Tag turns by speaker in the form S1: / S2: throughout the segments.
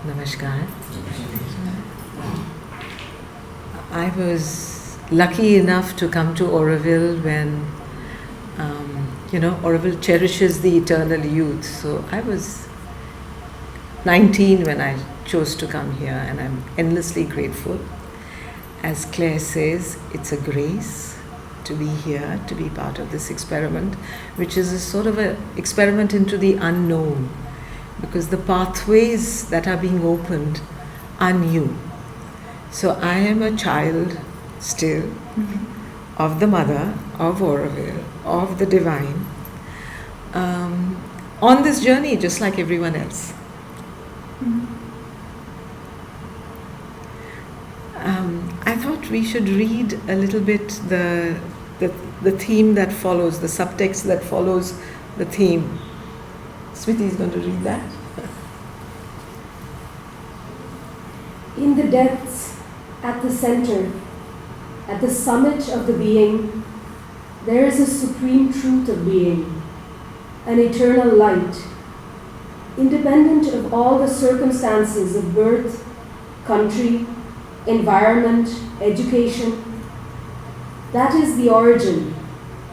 S1: Namaskar. I was lucky enough to come to Auroville when, Auroville cherishes the eternal youth. So I was 19 when I chose to come here, and I'm endlessly grateful. As Claire says, it's a grace to be here, to be part of this experiment, which is a sort of an experiment into the unknown, because the pathways that are being opened are new. So I am a child still of the Mother, of Auroville, of the Divine, on this journey just like everyone else. I thought we should read a little bit the theme that follows, the subtext that follows the theme. Smriti is going to read that.
S2: In the depths, at the center, at the summit of the being, there is a supreme truth of being, an eternal light, independent of all the circumstances of birth, country, environment, education. That is the origin,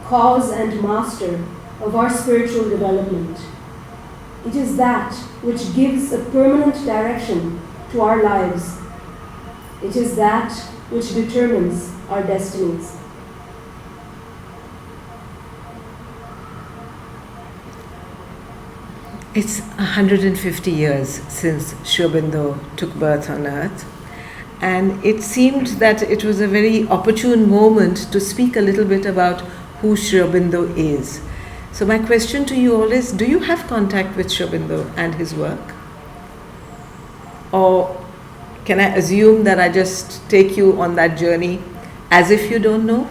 S2: cause and master of our spiritual development. It is that which gives a permanent direction to our lives. It is that which determines our destinies.
S1: It's 150 years since Sri Aurobindo took birth on earth, and it seemed that it was a very opportune moment to speak a little bit about who Sri Aurobindo is. So my question to you all is, do you have contact with Sri Aurobindo and his work? Or can I assume that I just take you on that journey as if you don't know?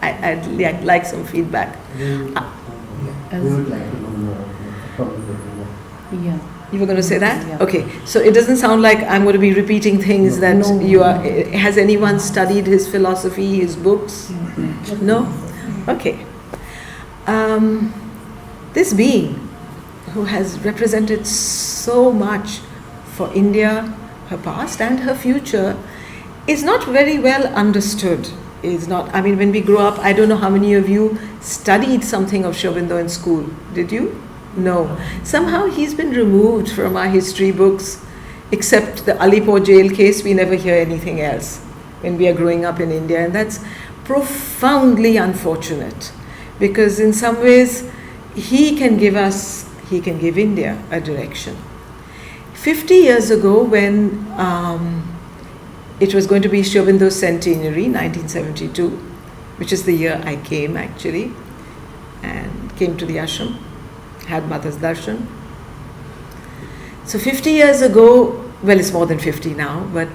S1: I'd like some feedback.
S3: We would like to know more.
S4: Yeah.
S1: You were going to say that?
S4: Yeah.
S1: Okay. So it doesn't sound like I'm going to be repeating things that you are. Has anyone studied his philosophy, his books? No? Okay. This being who has represented so much for India, her past and her future, is not very well understood. Is not. I mean, when we grew up, I don't know how many of you studied something of Sri Aurobindo in school. Did you? No. Somehow he's been removed from our history books, except the Alipur jail case. We never hear anything else when we are growing up in India, and that's profoundly unfortunate, because in some ways he can give India a direction. 50 years ago, when it was going to be Sri Aurobindo's centenary, 1972, which is the year I came actually, and came to the ashram, had Mother's Darshan. So 50 years ago, well, it's more than 50 now, but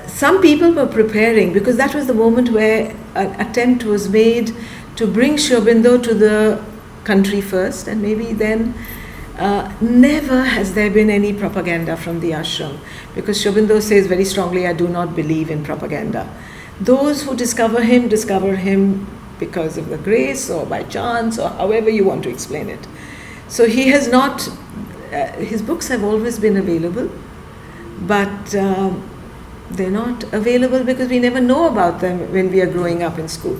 S1: some people were preparing, because that was the moment where an attempt was made to bring Sri Aurobindo to the country first, and maybe then never has there been any propaganda from the ashram, because Sri Aurobindo says very strongly, I do not believe in propaganda. Those who discover him because of the grace or by chance or however you want to explain it. So he has not, his books have always been available, but they're not available because we never know about them when we are growing up in school.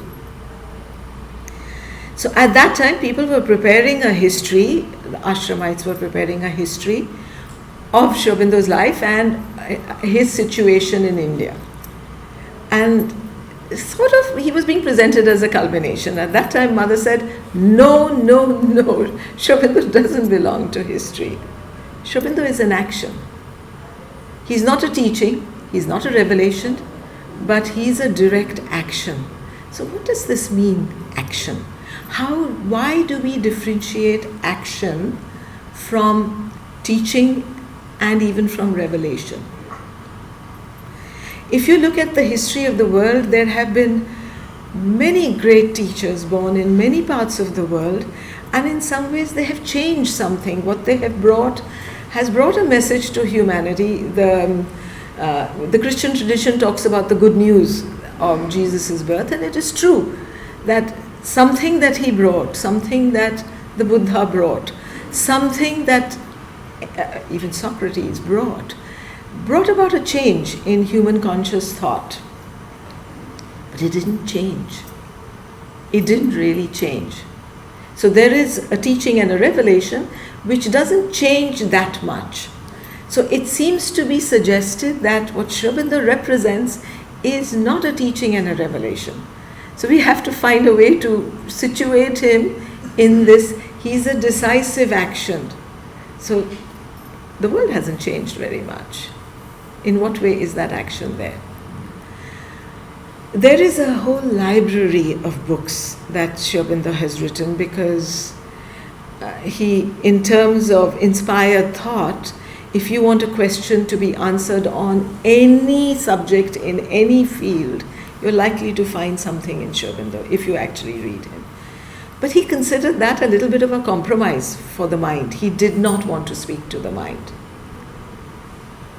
S1: So at that time, people were preparing a history, the ashramites were preparing a history of Sri Aurobindo's life and his situation in India. And sort of, he was being presented as a culmination. At that time, Mother said, no, Sri Aurobindo doesn't belong to history. Sri Aurobindo is an action. He's not a teaching, he's not a revelation, but he's a direct action. So what does this mean, action? Why do we differentiate action from teaching and even from revelation? If you look at the history of the world, there have been many great teachers born in many parts of the world, and in some ways they have changed something. What they have brought has brought a message to humanity. The Christian tradition talks about the good news of Jesus' birth, and it is true that something that he brought, something that the Buddha brought, something that even Socrates brought about a change in human conscious thought. But it didn't change. It didn't really change. So there is a teaching and a revelation which doesn't change that much. So it seems to be suggested that what Sri Aurobindo represents is not a teaching and a revelation. So we have to find a way to situate him in this. He's a decisive action. So the world hasn't changed very much. In what way is that action there? There is a whole library of books that Sri Aurobindo has written, because he, in terms of inspired thought, if you want a question to be answered on any subject in any field, you're likely to find something in Sri Aurobindo if you actually read him. But he considered that a little bit of a compromise for the mind. He did not want to speak to the mind.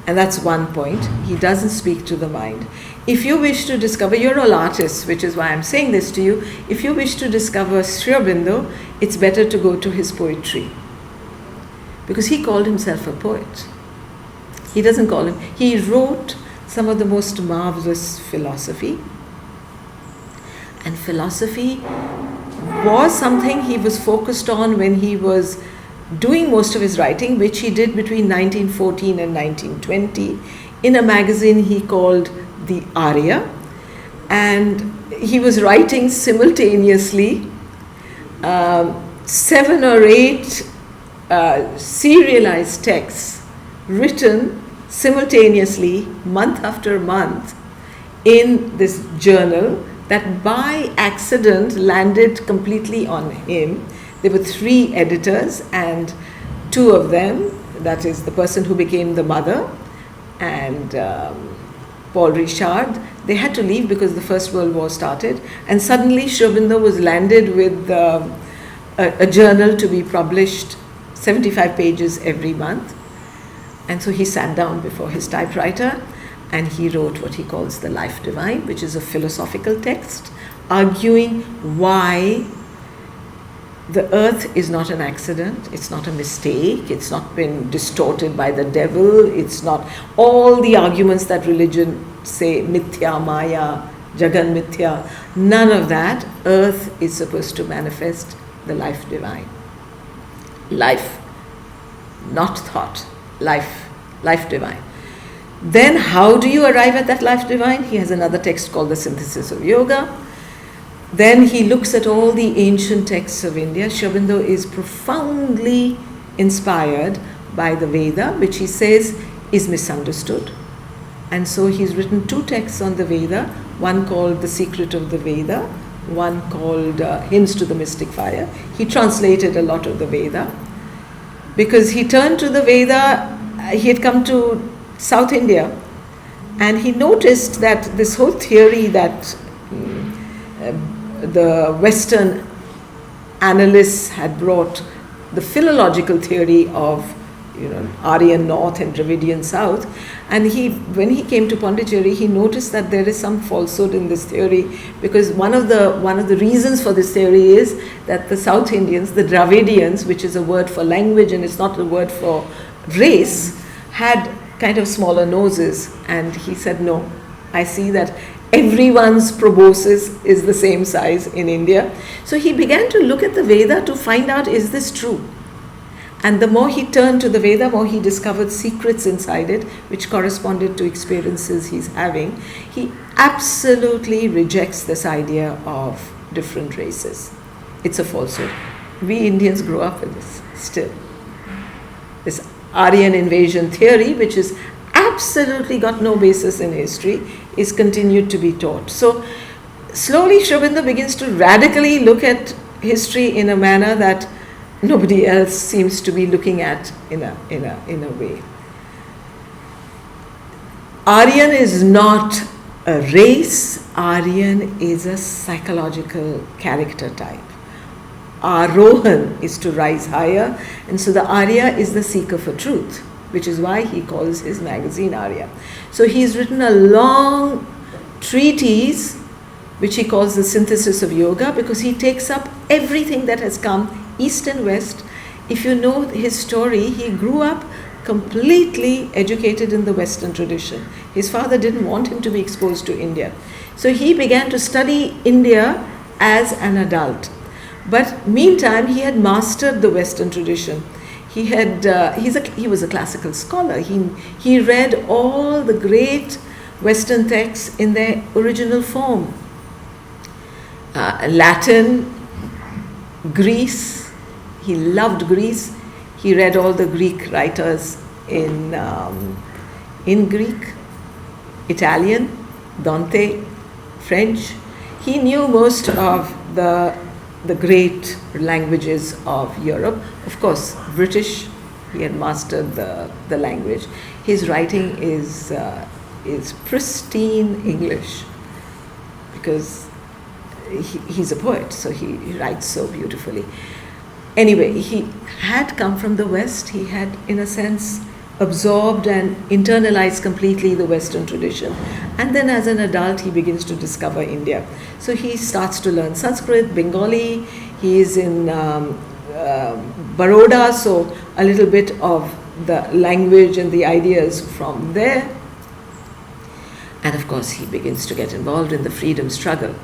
S1: And that's one point. He doesn't speak to the mind. If you wish to discover, you're all artists, which is why I'm saying this to you. If you wish to discover Sri Aurobindo, it's better to go to his poetry. Because he called himself a poet. He doesn't call him. He wrote some of the most marvelous philosophy. And philosophy was something he was focused on when he was doing most of his writing, which he did between 1914 and 1920 in a magazine he called the Arya. And he was writing simultaneously 7 or 8 serialized texts written simultaneously, month after month, in this journal that by accident landed completely on him. There were 3 editors, and 2 of them, that is the person who became the mother and Paul Richard, they had to leave because the First World War started, and suddenly Sri Aurobindo was landed with a journal to be published 75 pages every month. And so he sat down before his typewriter and he wrote what he calls the Life Divine, which is a philosophical text arguing why the earth is not an accident, it's not a mistake, it's not been distorted by the devil, it's not all the arguments that religion say, mithya, maya, jagan mithya, none of that. Earth is supposed to manifest the life divine. Life, not thought, life divine. Then how do you arrive at that life divine? He has another text called the Synthesis of Yoga. Then he looks at all the ancient texts of India. Sri Aurobindo is profoundly inspired by the Veda, which he says is misunderstood. And so he's written 2 texts on the Veda, one called The Secret of the Veda, one called Hymns to the Mystic Fire. He translated a lot of the Veda because he turned to the Veda. He had come to South India and he noticed that this whole theory that the Western analysts had brought, the philological theory of Aryan North and Dravidian South, and when he came to Pondicherry, he noticed that there is some falsehood in this theory, because one of the reasons for this theory is that the South Indians, the Dravidians, which is a word for language and it's not a word for race, had kind of smaller noses. And he said, no, I see that everyone's proboscis is the same size in India. So he began to look at the Veda to find out, is this true? And the more he turned to the Veda, more he discovered secrets inside it, which corresponded to experiences he's having. He absolutely rejects this idea of different races. It's a falsehood. We Indians grew up with this still. This Aryan invasion theory, which is absolutely got no basis in history, is continued to be taught. So slowly Sri Aurobindo begins to radically look at history in a manner that nobody else seems to be looking at in a way. Aryan is not a race. Aryan is a psychological character type. Arohan is to rise higher, and so the Arya is the seeker for truth, which is why he calls his magazine Arya. So he's written a long treatise which he calls the Synthesis of Yoga, because he takes up everything that has come East and West. If you know his story, he grew up completely educated in the Western tradition. His father didn't want him to be exposed to India. So he began to study India as an adult. But meantime, he had mastered the Western tradition. He was a classical scholar. He read all the great Western texts in their original form. Latin, Greece. He loved Greece. He read all the Greek writers in Greek, Italian, Dante, French. He knew most of the great languages of Europe. Of course, British, he had mastered the language. His writing is pristine English because he's a poet, so he writes so beautifully. Anyway, he had come from the West. He had, in a sense, absorbed and internalized completely the Western tradition. And then as an adult, he begins to discover India. So he starts to learn Sanskrit, Bengali. He is in Baroda, so a little bit of the language and the ideas from there. And of course, he begins to get involved in the freedom struggle.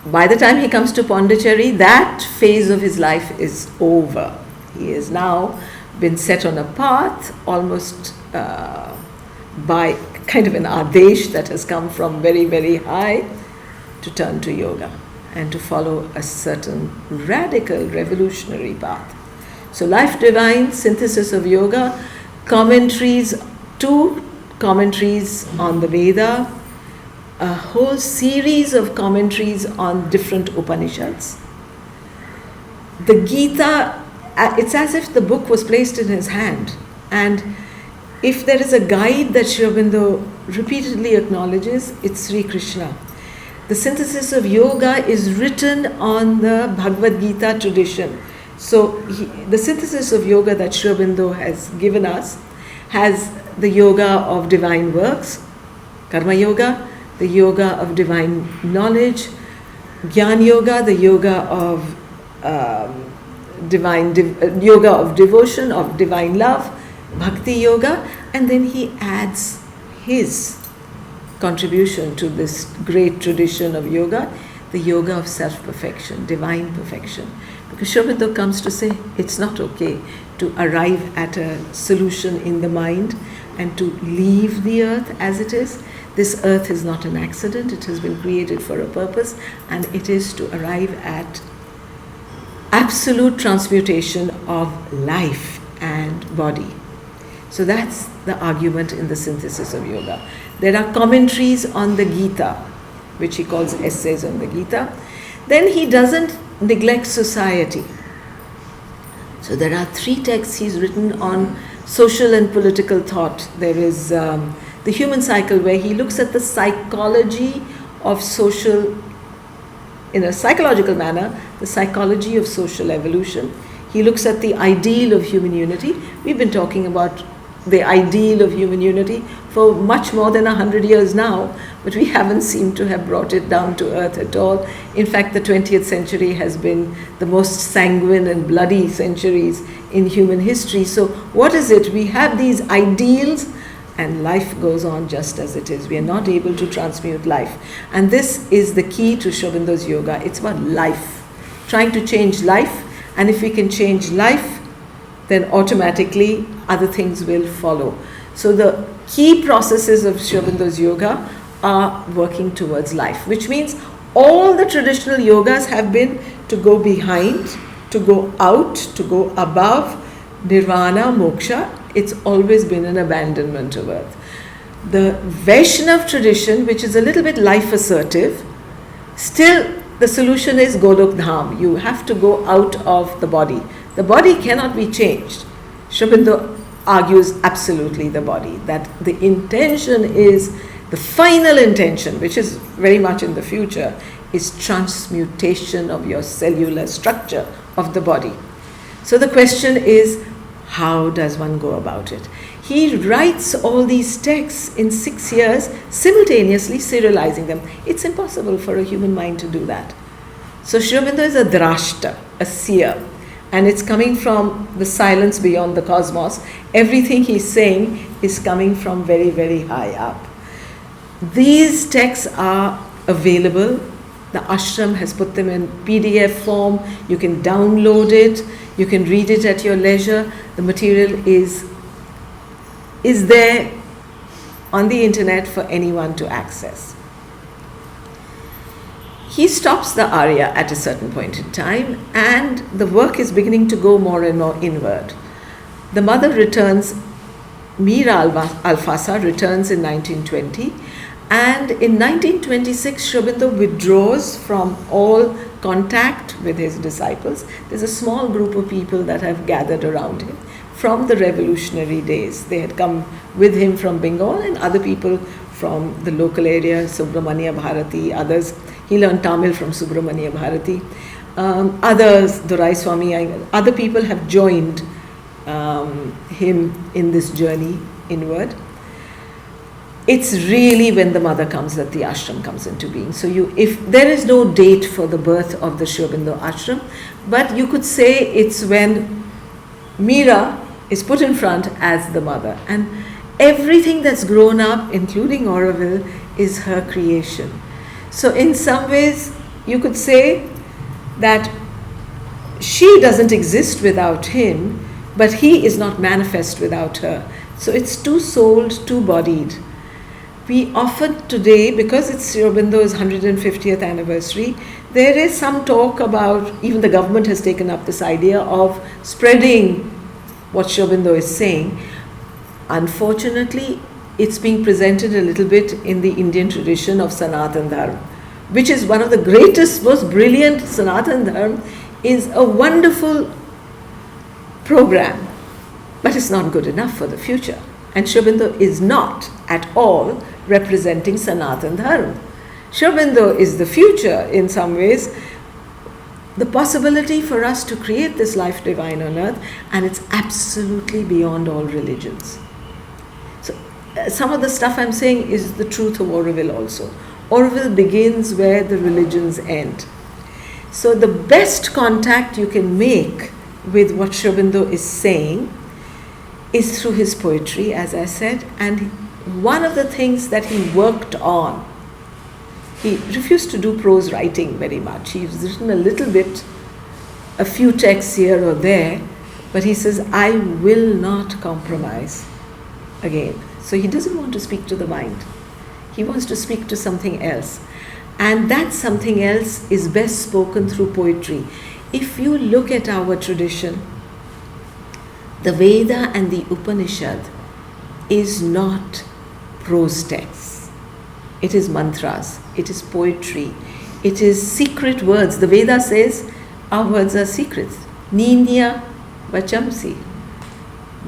S1: By the time he comes to Pondicherry, that phase of his life is over. He has now been set on a path almost by kind of an adesh that has come from very, very high to turn to yoga and to follow a certain radical revolutionary path. So Life Divine, Synthesis of Yoga, commentaries, 2 commentaries on the Veda, a whole series of commentaries on different Upanishads. The Gita, it's as if the book was placed in his hand. And if there is a guide that Sri Aurobindo repeatedly acknowledges, it's Sri Krishna. The Synthesis of Yoga is written on the Bhagavad Gita tradition. So the Synthesis of Yoga that Sri Aurobindo has given us has the yoga of divine works, Karma Yoga, the yoga of divine knowledge, Jnana Yoga, the yoga of yoga of devotion, of divine love, Bhakti Yoga, and then he adds his contribution to this great tradition of yoga, the yoga of self-perfection, divine perfection. Because Sri Aurobindo comes to say it's not okay to arrive at a solution in the mind and to leave the earth as it is. This earth is not an accident, it has been created for a purpose, and it is to arrive at absolute transmutation of life and body. So that's the argument in the Synthesis of Yoga. There are commentaries on the Gita, which he calls essays on the Gita. Then he doesn't neglect society. So there are 3 texts he's written on social and political thought. There is the Human Cycle, where he looks at the psychology of social, in a psychological manner, the psychology of social evolution. He looks at the ideal of human unity. We've been talking about the ideal of human unity for much more than 100 years now, but we haven't seemed to have brought it down to earth at all. In fact, the 20th century has been the most sanguine and bloody centuries in human history. So what is it? We have these ideals, and life goes on just as it is. We are not able to transmute life. And this is the key to Sri Aurobindo's yoga. It's about life, trying to change life. And if we can change life, then automatically other things will follow. So the key processes of Sri Aurobindo's yoga are working towards life, which means all the traditional yogas have been to go behind, to go out, to go above, nirvana, moksha. It's always been an abandonment of earth. The Vaishnav tradition, which is a little bit life assertive, still the solution is Golok Dham. You have to go out of the body. The body cannot be changed. Sri Aurobindo argues absolutely the body, that the intention is, the final intention, which is very much in the future, is transmutation of your cellular structure of the body. So the question is, how does one go about it? He writes all these texts in 6 years, simultaneously serializing them. It's impossible for a human mind to do that. So Sri Aurobindo is a drashta, a seer. and it's coming from the silence beyond the cosmos. Everything he's saying is coming from very, very high up. These texts are available. The ashram has put them in PDF form. You can download it. You can read it at your leisure. The material is there on the internet for anyone to access. He stops the arya at a certain point in time, and the work is beginning to go more and more inward. The mother returns, Mira Alfasa returns in 1920, and in 1926 Sri Aurobindo withdraws from all contact with his disciples. There's a small group of people that have gathered around him from the revolutionary days. They had come with him from Bengal, and other people from the local area, Subramania Bharati, others. He learned Tamil from Subramania Bharati. Others, Dorai Swami, other people have joined him in this journey inward. It's really when the mother comes that the ashram comes into being. So if there is no date for the birth of the Sri Aurobindo ashram, but you could say it's when Mira is put in front as the mother, and everything that's grown up, including Auroville, is her creation. So in some ways you could say that she doesn't exist without him, but he is not manifest without her. So it's two-souled, two-bodied. We often today, because it's Sri Aurobindo's 150th anniversary, there is some talk about, even the government has taken up this idea of spreading what Sri Aurobindo is saying. Unfortunately, it's being presented a little bit in the Indian tradition of Sanatan Dharma, which is one of the greatest, most brilliant. Sanatan Dharma is a wonderful program, but it's not good enough for the future. And Sri Aurobindo is not at all representing Sanatan Dharma. Sri Aurobindo is the future in some ways, the possibility for us to create this life divine on earth, and it's absolutely beyond all religions. So some of the stuff I'm saying is the truth of Auroville also. Auroville begins where the religions end. So the best contact you can make with what Sri Aurobindo is saying is through his poetry, as I said. And one of the things that he worked on, he refused to do prose writing very much. He's written a little bit, a few texts here or there, but he says, I will not compromise again. So he doesn't want to speak to the mind. He wants to speak to something else. And that something else is best spoken through poetry. If you look at our tradition, the Veda and the Upanishad is not prose texts. It is mantras, it is poetry, it is secret words. The Veda says our words are secrets. Ninya vachamsi.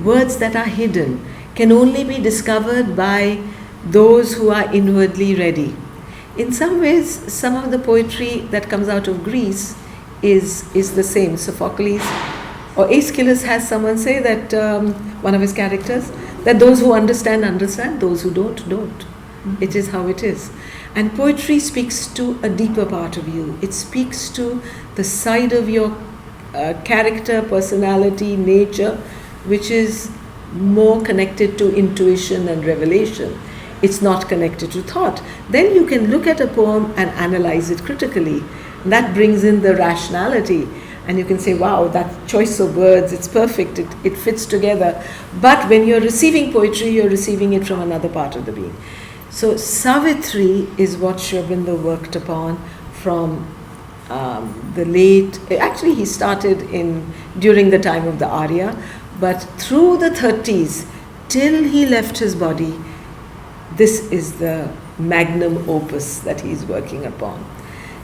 S1: Words that are hidden can only be discovered by those who are inwardly ready. In some ways, some of the poetry that comes out of Greece is the same. Sophocles or Aeschylus has someone say that, one of his characters, that those who understand, understand, those who don't, don't. Mm-hmm. It is how it is. And poetry speaks to a deeper part of you. It speaks to the side of your character, personality, nature, which is more connected to intuition and revelation. It's not connected to thought. Then you can look at a poem and analyze it critically. That brings in the rationality. And you can say, wow, that choice of words, it's perfect, it fits together. But when you're receiving poetry, you're receiving it from another part of the being. So Savitri is what Sri Aurobindo worked upon from the late, actually he started during the time of the Arya, but through the 30s, till he left his body, this is the magnum opus that he's working upon.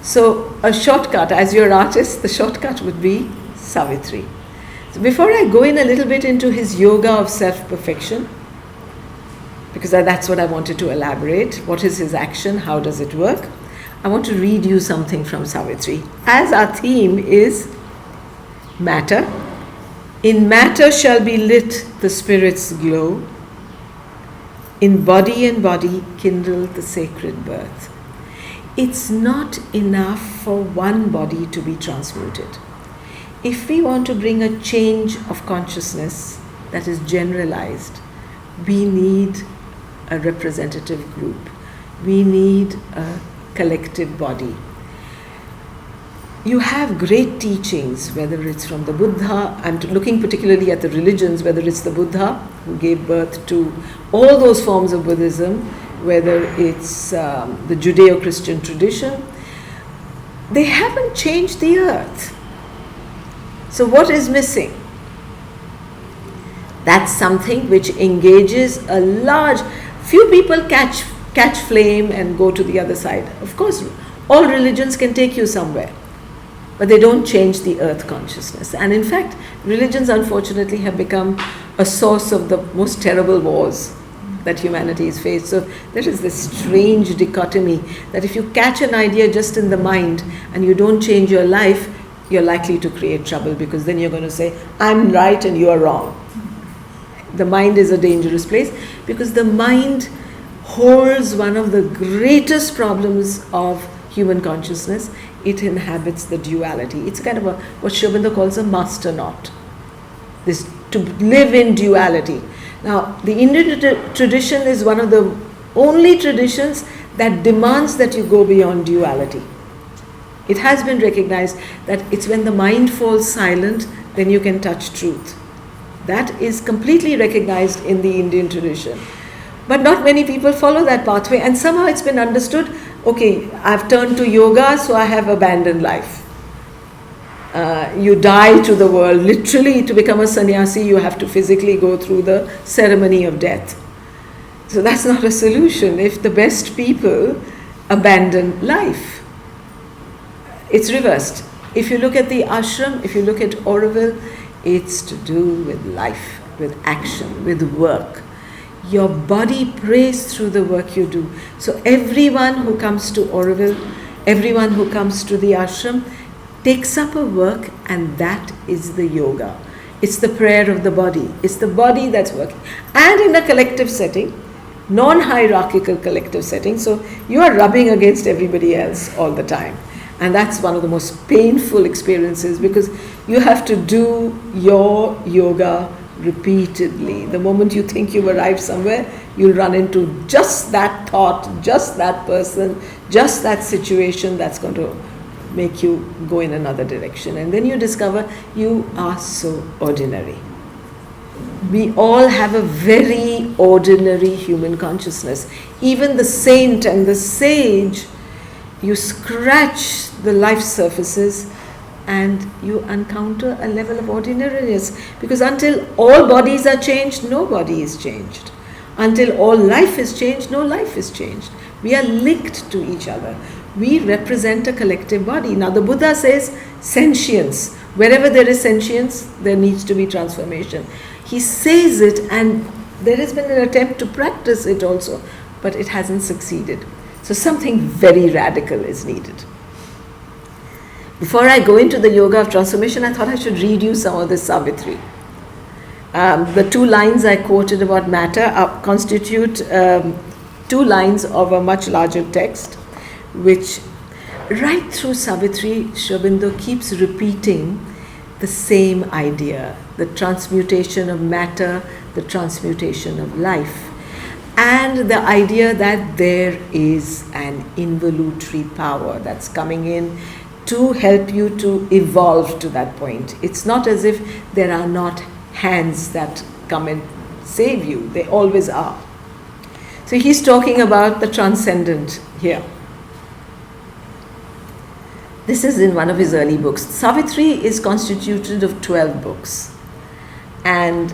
S1: So a shortcut, as your artist, the shortcut would be Savitri. So before I go in a little bit into his yoga of self-perfection, because that's what I wanted to elaborate, what is his action, how does it work, I want to read you something from Savitri. As our theme is matter, in matter shall be lit the spirit's glow, in body and body kindle the sacred birth. It's not enough for one body to be transmuted. if we want to bring a change of consciousness that is generalized, we need a representative group. We need a collective body. You have great teachings, whether it's from the Buddha, I'm looking particularly at the religions, whether it's the Buddha who gave birth to all those forms of Buddhism, whether it's the Judeo-Christian tradition, they haven't changed the earth. So what is missing? That's something which engages a large, few people catch flame and go to the other side. Of course, all religions can take you somewhere, but they don't change the earth consciousness. And in fact, religions unfortunately have become a source of the most terrible wars that humanity has faced. So there is this strange dichotomy that if you catch an idea just in the mind and you don't change your life, you're likely to create trouble, because then you're going to say, I'm right and you're wrong. The mind is a dangerous place, because the mind holds one of the greatest problems of human consciousness. It inhabits the duality. It's kind of what Sri Aurobindo calls a master knot. This to live in duality. Now, the Indian tradition is one of the only traditions that demands that you go beyond duality. It has been recognized that it's when the mind falls silent, then you can touch truth. That is completely recognized in the Indian tradition. But not many people follow that pathway, and somehow it's been understood, okay, I've turned to yoga, so I have abandoned life. You die to the world. Literally, to become a sannyasi, you have to physically go through the ceremony of death. So that's not a solution if the best people abandon life. It's reversed. If you look at the ashram, if you look at Auroville, it's to do with life, with action, with work. Your body prays through the work you do. So everyone who comes to Auroville, everyone who comes to the ashram, takes up a work, and that is the yoga. It's the prayer of the body. It's the body that's working. And in a collective setting, non-hierarchical collective setting, so you are rubbing against everybody else all the time. And that's one of the most painful experiences, because you have to do your yoga repeatedly. The moment you think you've arrived somewhere, you'll run into just that thought, just that person, just that situation that's going to make you go in another direction. And then you discover you are so ordinary. We all have a very ordinary human consciousness. Even the saint and the sage, you scratch the life surfaces and you encounter a level of ordinariness, because until all bodies are changed, no body is changed. Until all life is changed, no life is changed. We are linked to each other. We represent a collective body. Now the Buddha says sentience. Wherever there is sentience, there needs to be transformation. He says it, and there has been an attempt to practice it also, but it hasn't succeeded. So something very radical is needed. Before I go into the yoga of transformation, I thought I should read you some of this Savitri. The two lines I quoted about matter constitute 2 lines of a much larger text, which right through Savitri, Sri Aurobindo keeps repeating the same idea, the transmutation of matter, the transmutation of life, and the idea that there is an involutory power that's coming in to help you to evolve to that point. It's not as if there are not hands that come and save you. They always are. So he's talking about the transcendent here. This is in one of his early books. Savitri is constituted of 12 books. And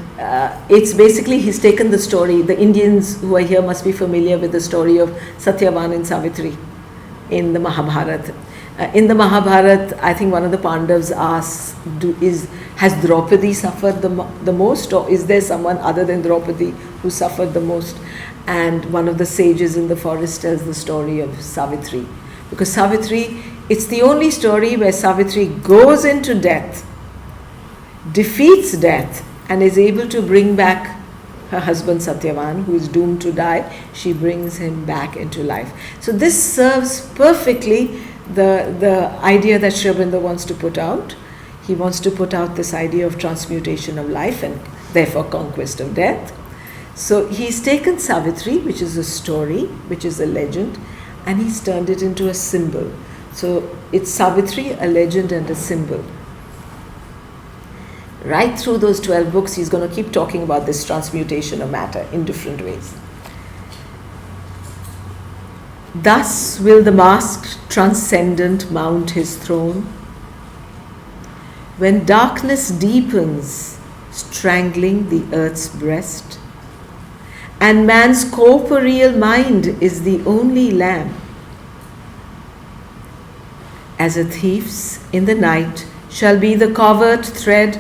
S1: it's basically, he's taken the story, the Indians who are here must be familiar with the story of Satyavan and Savitri in the Mahabharata. In the Mahabharata, I think one of the Pandavas asks, has Draupadi suffered the most, or is there someone other than Draupadi who suffered the most? And one of the sages in the forest tells the story of Savitri. Because Savitri, it's the only story where Savitri goes into death, defeats death, and is able to bring back her husband Satyavan, who is doomed to die. She brings him back into life. So this serves perfectly the idea that Sri Aurobindo wants to put out. He wants to put out this idea of transmutation of life and therefore conquest of death. So he's taken Savitri, which is a story, which is a legend, and he's turned it into a symbol. So it's Savitri, a legend and a symbol. Right through those 12 books, he's going to keep talking about this transmutation of matter in different ways. Thus will the masked transcendent mount his throne. When darkness deepens, strangling the earth's breast, and man's corporeal mind is the only lamp, as a thief's in the night shall be the covert thread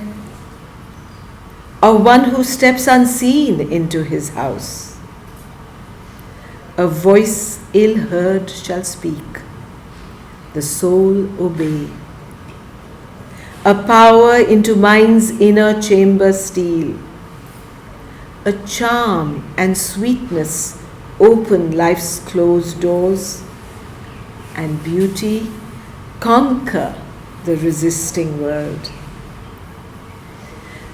S1: of one who steps unseen into his house. A voice ill heard shall speak, the soul obey. A power into mind's inner chamber steal. A charm and sweetness open life's closed doors, and beauty conquer the resisting world.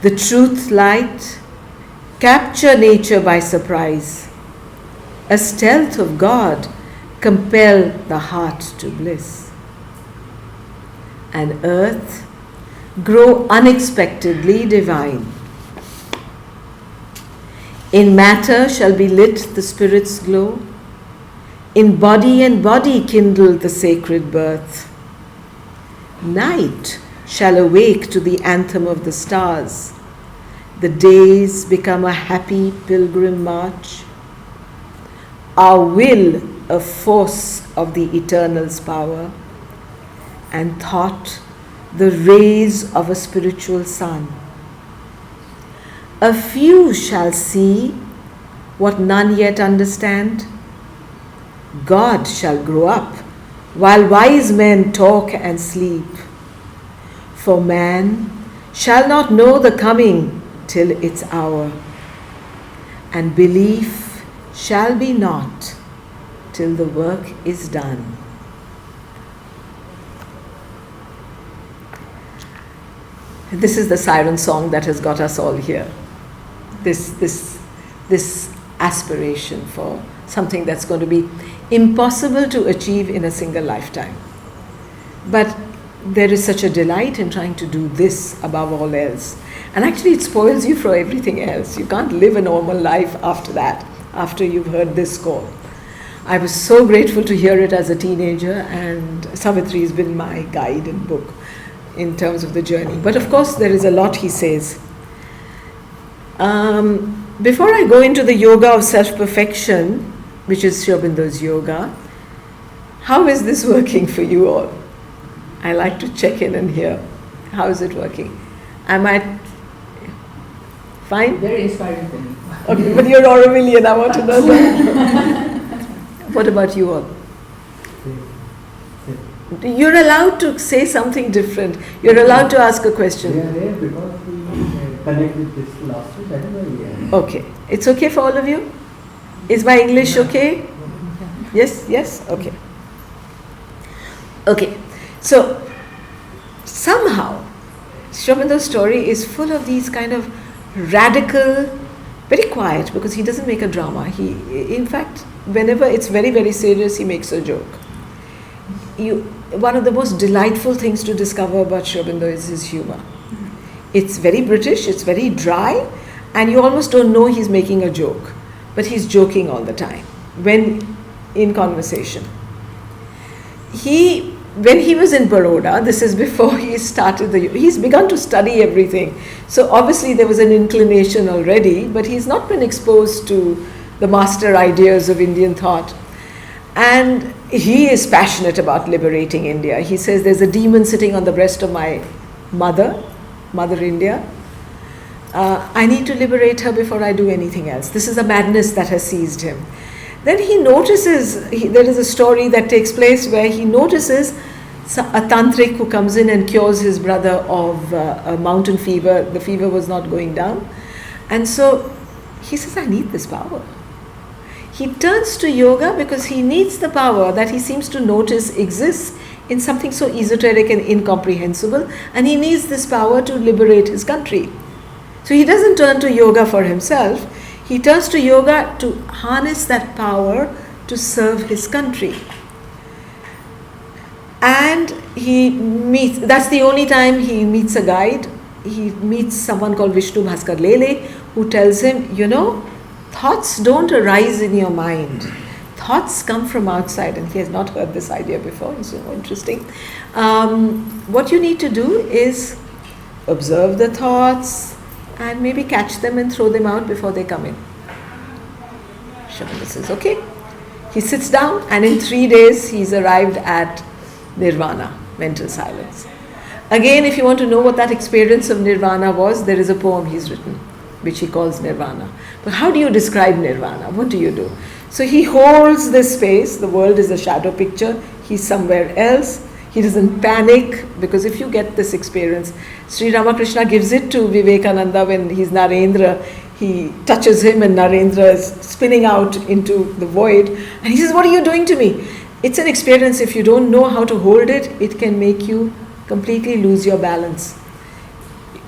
S1: The truth light capture nature by surprise. A stealth of God compel the heart to bliss. And earth grow unexpectedly divine. In matter shall be lit the spirit's glow. In body and body kindle the sacred birth. Night shall awake to the anthem of the stars. The days become a happy pilgrim march. Our will a force of the eternal's power, and thought the rays of a spiritual sun. A few shall see what none yet understand. God shall grow up while wise men talk and sleep. For man shall not know the coming till its hour, and belief shall be not till the work is done. This is the siren song that has got us all here. This aspiration for something that's going to be impossible to achieve in a single lifetime. But there is such a delight in trying to do this above all else. And actually it spoils you for everything else. You can't live a normal life after that, after you've heard this call. I was so grateful to hear it as a teenager, and Savitri has been my guide and book in terms of the journey. But of course there is a lot he says. Before I go into the yoga of self-perfection, which is Sri Aurobindo's yoga, how is this working for you all? I like to check in and hear. How is it working? Am I fine?
S4: Very inspiring for me.
S1: Okay, but you're Aurovillian, I want to know that. What about you all? You're allowed to say something different. You're allowed to ask a question.
S3: We are there because we connect with this last week. That is why we are.
S1: Okay. It's okay for all of you? Is my English okay? Yes? Yes? Okay. Okay. So, somehow, Sri Aurobindo's story is full of these kind of radical, very quiet, because he doesn't make a drama. He, in fact, whenever it's very, very serious, he makes a joke. One of the most delightful things to discover about Sri Aurobindo is his humor. It's very British, it's very dry, and you almost don't know he's making a joke, but he's joking all the time when in conversation. When he was in Baroda, this is before he started he's begun to study everything. So obviously there was an inclination already, but he's not been exposed to the master ideas of Indian thought. And he is passionate about liberating India. He says there's a demon sitting on the breast of my Mother India. I need to liberate her before I do anything else. This is a madness that has seized him. Then he notices, there is a story that takes place where he notices a tantric who comes in and cures his brother of a mountain fever. The fever was not going down. And so he says, I need this power. He turns to yoga because he needs the power that he seems to notice exists in something so esoteric and incomprehensible, and he needs this power to liberate his country. So he doesn't turn to yoga for himself, he turns to yoga to harness that power to serve his country. And he meets, that's the only time he meets a guide. He meets someone called Vishnu Bhaskar Lele, who tells him, you know, thoughts don't arise in your mind. Thoughts come from outside, and he has not heard this idea before. It's so interesting. What you need to do is observe the thoughts and maybe catch them and throw them out before they come in. Shabda says, okay. He sits down, and in 3 days he's arrived at nirvana, mental silence. Again, if you want to know what that experience of nirvana was, there is a poem he's written, which he calls Nirvana. But how do you describe nirvana? What do you do? So he holds this space, the world is a shadow picture, he's somewhere else, he doesn't panic, because if you get this experience, Sri Ramakrishna gives it to Vivekananda when he's Narendra, he touches him and Narendra is spinning out into the void, and he says, what are you doing to me? It's an experience, if you don't know how to hold it, it can make you completely lose your balance.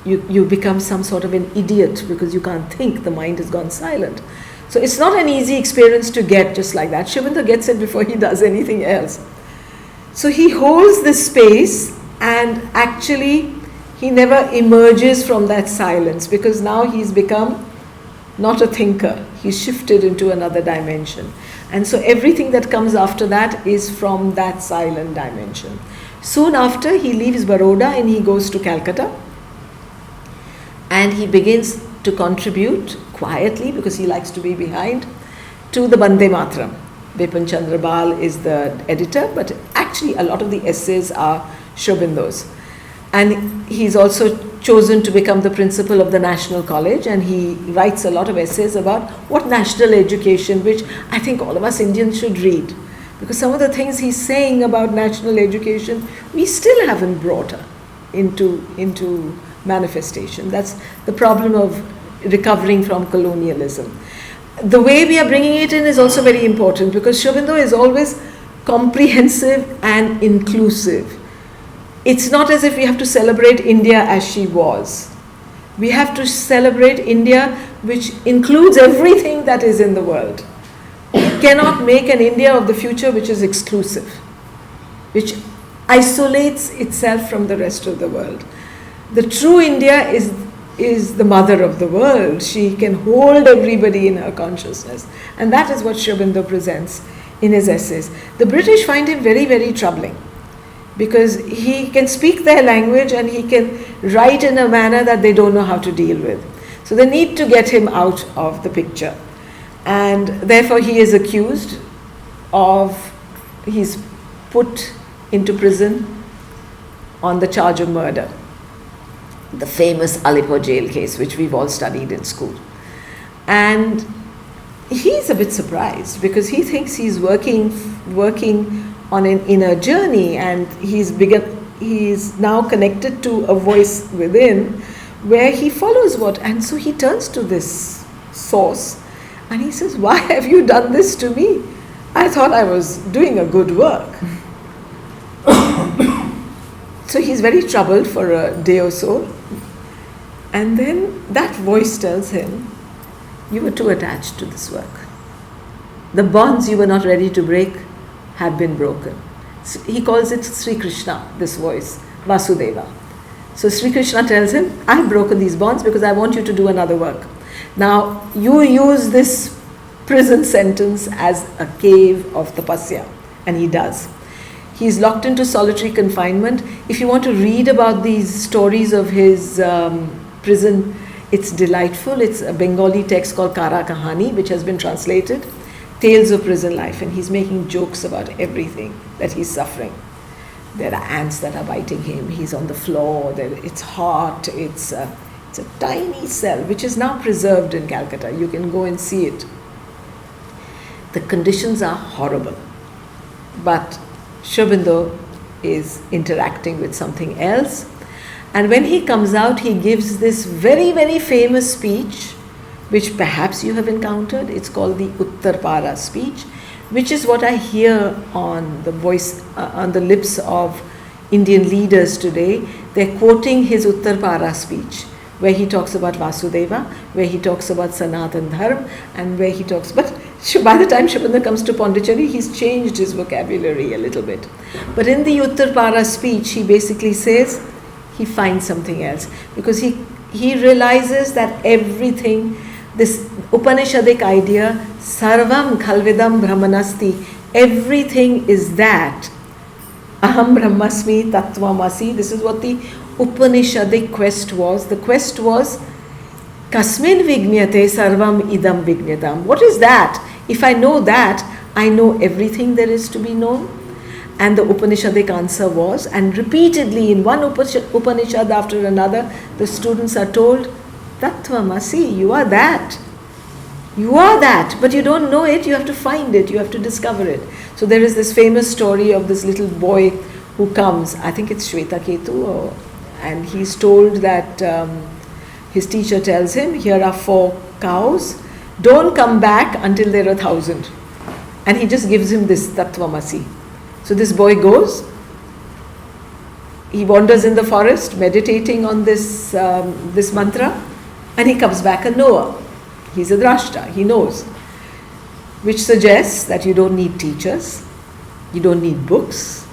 S1: You become some sort of an idiot because you can't think, the mind has gone silent. So it's not an easy experience to get just like that. Shivananda gets it before he does anything else. So he holds this space, and actually he never emerges from that silence, because now he's become not a thinker. He's shifted into another dimension. And so everything that comes after that is from that silent dimension. Soon after, he leaves Baroda and he goes to Calcutta. And he begins to contribute quietly, because he likes to be behind, to the Bande Mataram. Bipin Chandra Bal is the editor, but actually a lot of the essays are Sri Aurobindo's. And he's also chosen to become the principal of the National College, and he writes a lot of essays about what national education, which I think all of us Indians should read. Because some of the things he's saying about national education, we still haven't brought into manifestation. That's the problem of recovering from colonialism. The way we are bringing it in is also very important, because Sri Aurobindo is always comprehensive and inclusive. It's not as if we have to celebrate India as she was. We have to celebrate India which includes everything that is in the world. We cannot make an India of the future which is exclusive, which isolates itself from the rest of the world. The true India is the mother of the world. She can hold everybody in her consciousness. And that is what Sri Aurobindo presents in his essays. The British find him very, very troubling, because he can speak their language and he can write in a manner that they don't know how to deal with. So they need to get him out of the picture. And therefore he is accused of, he's put into prison on the charge of murder. The famous Alipur jail case, which we've all studied in school. And he's a bit surprised, because he thinks he's working on an inner journey, and he's now connected to a voice within where he follows and so he turns to this source and he says, why have you done this to me? I thought I was doing a good work. So he's very troubled for a day or so, and then that voice tells him, you were too attached to this work. The bonds you were not ready to break have been broken. He calls it Sri Krishna, this voice, Vasudeva. So Sri Krishna tells him, I've broken these bonds because I want you to do another work. Now, you use this prison sentence as a cave of tapasya, and he does. He's locked into solitary confinement. If you want to read about these stories of his prison, it's delightful. It's a Bengali text called Kara Kahani, which has been translated. Tales of prison life, and he's making jokes about everything that he's suffering. There are ants that are biting him, he's on the floor, it's hot, it's a tiny cell which is now preserved in Calcutta. You can go and see it. The conditions are horrible, but Sri Aurobindo is interacting with something else, and when he comes out, he gives this very, very famous speech, which perhaps you have encountered. It's called the Uttarpara speech, which is what I hear on the voice, on the lips of Indian leaders today. They're quoting his Uttarpara speech, where he talks about Vasudeva, where he talks about Sanatan Dharma, and where he talks, but by the time Shobanda comes to Pondicherry, he's changed his vocabulary a little bit. But in the Uttarpara speech, he basically says he finds something else, because he realizes that everything, this Upanishadic idea, Sarvam Khalvidam Brahmanasti, everything is that. Aham Brahmasmi Tattvamasi. This is what the Upanishadic quest was. The quest was Kasmin Vignyate Sarvam Idam Vignatam. What is that? If I know that, I know everything there is to be known. And the Upanishadic answer was, and repeatedly in one Upanishad after another, the students are told, Tattvamasi, you are that. You are that, but you don't know it, you have to find it, you have to discover it. So there is this famous story of this little boy who comes, I think it's Shvetaketu, and he's told that his teacher tells him, here are 4 cows, don't come back until there are 1,000. And he just gives him this Tattvamasi. So this boy goes, he wanders in the forest meditating on this mantra, and he comes back a knower. He's a drashta, he knows. Which suggests that you don't need teachers, you don't need books.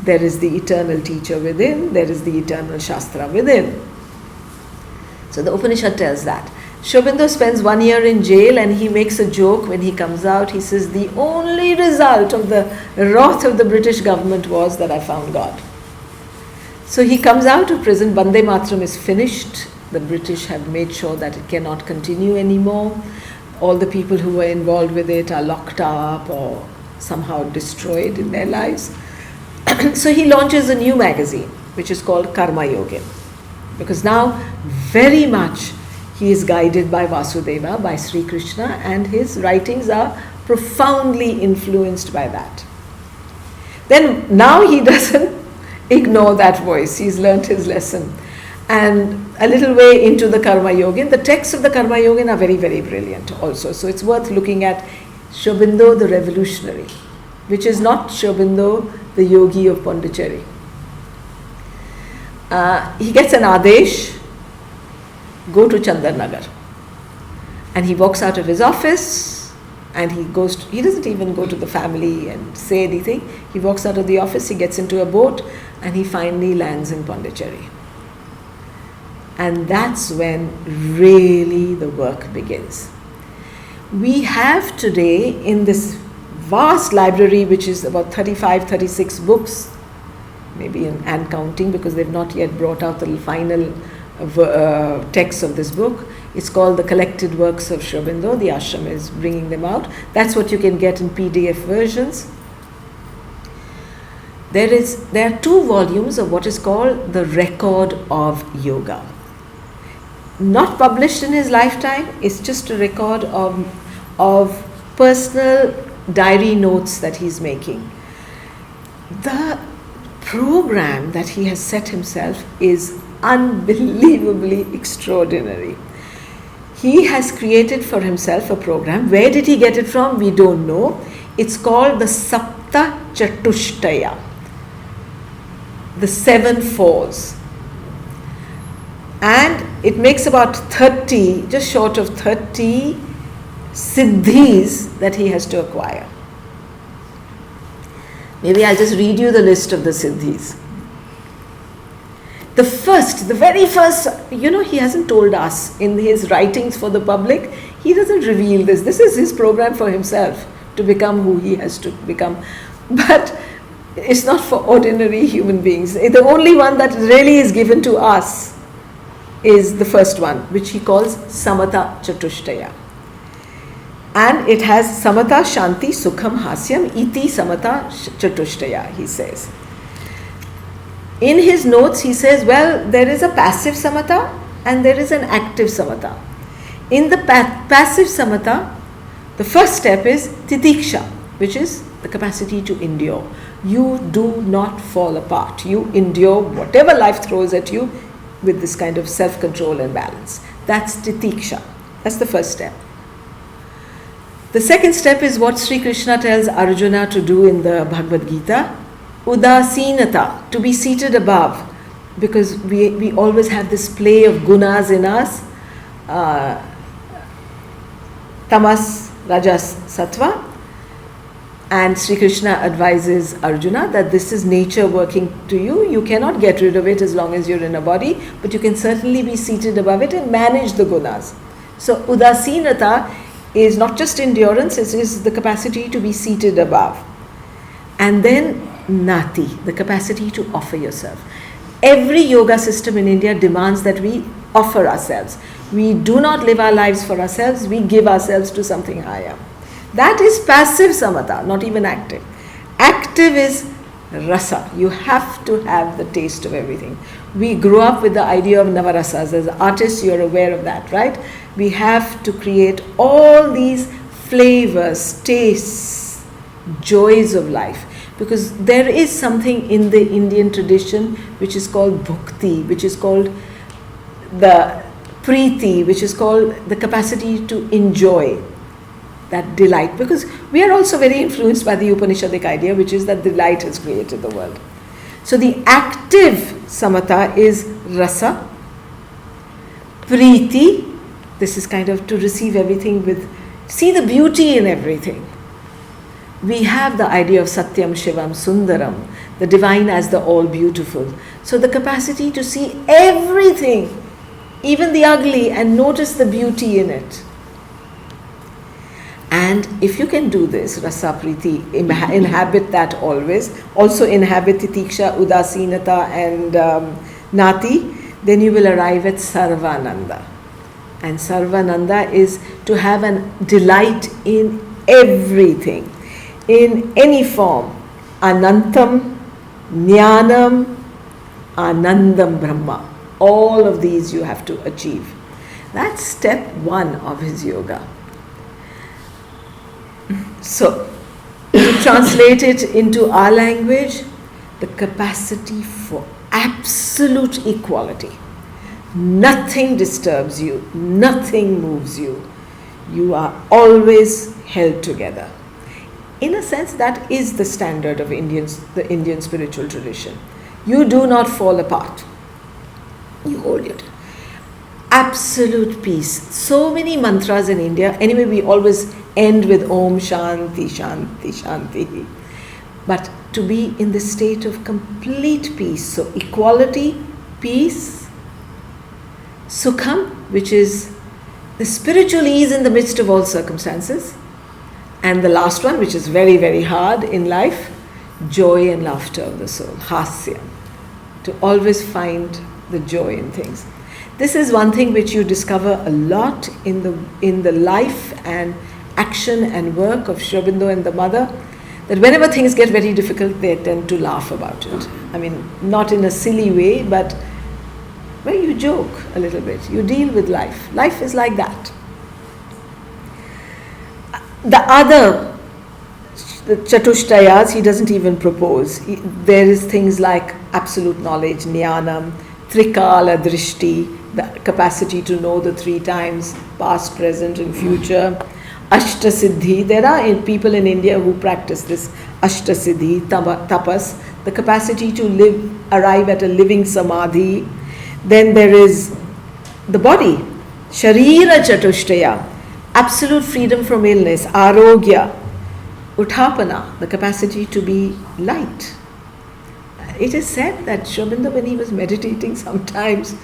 S1: There is the eternal teacher within, there is the eternal Shastra within. So the Upanishad tells that. Shobindo spends 1 year in jail, and he makes a joke when he comes out. He says, the only result of the wrath of the British government was that I found God. So he comes out of prison, Bande Matram is finished. The British have made sure that it cannot continue anymore. All the people who were involved with it are locked up or somehow destroyed in their lives. So he launches a new magazine, which is called Karma Yogin. Because now, very much, he is guided by Vasudeva, by Sri Krishna, and his writings are profoundly influenced by that. Then, now he doesn't ignore that voice. He's learnt his lesson. And a little way into the Karma Yogin, the texts of the Karma Yogin are very, very brilliant also. So it's worth looking at Shobindo the revolutionary, which is not Shobindo the yogi of Pondicherry. He gets an Adesh, go to Chandarnagar. And he walks out of his office and he doesn't even go to the family and say anything. He walks out of the office, he gets into a boat, and he finally lands in Pondicherry. And that's when really the work begins. We have today in this vast library, which is about 35, 36 books, maybe and counting, because they've not yet brought out the final text of this book. It's called The Collected Works of Shobindo. The ashram is bringing them out. That's what you can get in PDF versions. There are 2 volumes of what is called the Record of Yoga. Not published in his lifetime, it's just a record of personal diary notes that he's making. The program that he has set himself is unbelievably extraordinary. He has created for himself a program. Where did he get it from? We don't know. It's called the Sapta Chatushtaya, the 7 fours. And it makes about 30, just short of 30 siddhis that he has to acquire. Maybe I'll just read you the list of the siddhis. The very first, he hasn't told us in his writings for the public, he doesn't reveal this. This is his program for himself to become who he has to become. But it's not for ordinary human beings. The only one that really is given to us is the first one, which he calls Samata Chatushtaya. And it has Samata, Shanti, Sukham, Hasyam, Iti Samata Chatushtaya, he says. In his notes, he says, well, there is a passive Samata and there is an active Samata. In the passive Samata, the first step is Titiksha, which is the capacity to endure. You do not fall apart. You endure whatever life throws at you with this kind of self-control and balance. That's Titiksha. That's the first step. The second step is what Sri Krishna tells Arjuna to do in the Bhagavad Gita, udasinata, to be seated above, because we always have this play of gunas in us, tamas, rajas, sattva, and Sri Krishna advises Arjuna that this is nature working to you. You cannot get rid of it as long as you're in a body, but you can certainly be seated above it and manage the gunas. So udasinata is not just endurance, it is the capacity to be seated above. And then nati, the capacity to offer yourself. Every yoga system in India demands that we offer ourselves. We do not live our lives for ourselves, we give ourselves to something higher. That is passive samatha, not even active. Active is rasa. You have to have the taste of everything. We grew up with the idea of navarasas. As artists, you're aware of that, right? We have to create all these flavors, tastes, joys of life. Because there is something in the Indian tradition which is called bhukti, which is called the priti, which is called the capacity to enjoy, that delight. Because we are also very influenced by the Upanishadic idea, which is that delight has created the world. So the active samatha is rasa, priti, this is kind of to receive everything with, see the beauty in everything. We have the idea of Satyam, Shivam, Sundaram, the divine as the all beautiful. So the capacity to see everything, even the ugly, and notice the beauty in it. And if you can do this, rasa priti, inhabit that always, also inhabit titiksha, udasinata and nati, then you will arrive at sarvananda. And sarvananda is to have a delight in everything, in any form. Anantam, jnanam, anandam brahma. All of these you have to achieve. That's step one of his yoga. So, to translate it into our language, the capacity for absolute equality. Nothing disturbs you, nothing moves you. You are always held together. In a sense, that is the standard of the Indian spiritual tradition. You do not fall apart. You hold it. Absolute peace. So many mantras in India. Anyway, we always end with Om Shanti, Shanti, Shanti. But to be in the state of complete peace. So equality, peace, Sukham, which is the spiritual ease in the midst of all circumstances. And the last one, which is very, very hard in life, joy and laughter of the soul, Hasya. To always find the joy in things. This is one thing which you discover a lot in the life and action and work of Sri Aurobindo and the mother, that whenever things get very difficult, they tend to laugh about it. I mean, not in a silly way, but well, you joke a little bit. You deal with life. Life is like that. The other, the chatushtayas, he doesn't even propose. There is things like absolute knowledge, jnanam, trikala drishti, the capacity to know the three times, past, present and future. Ashta siddhi, there are people in India who practice this ashta siddhi, tapas, the capacity to arrive at a living samadhi. Then there is the body, sharira chatushtaya, absolute freedom from illness, arogya, uthapana, the capacity to be light. It is said that Sri Aurobindo, when he was meditating sometimes,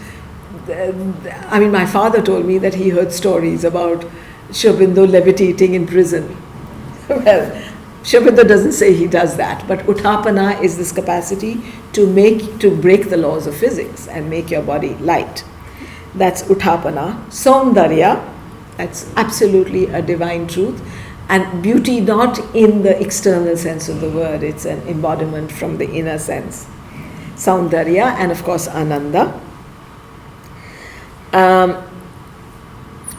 S1: I mean, my father told me that he heard stories about Sri Aurobindo levitating in prison. Well, Sri Aurobindo doesn't say he does that, but uthapana is this capacity to break the laws of physics and make your body light. That's uthapana. Saundarya, that's absolutely a divine truth. And beauty not in the external sense of the word, it's an embodiment from the inner sense. Saundarya and of course Ananda.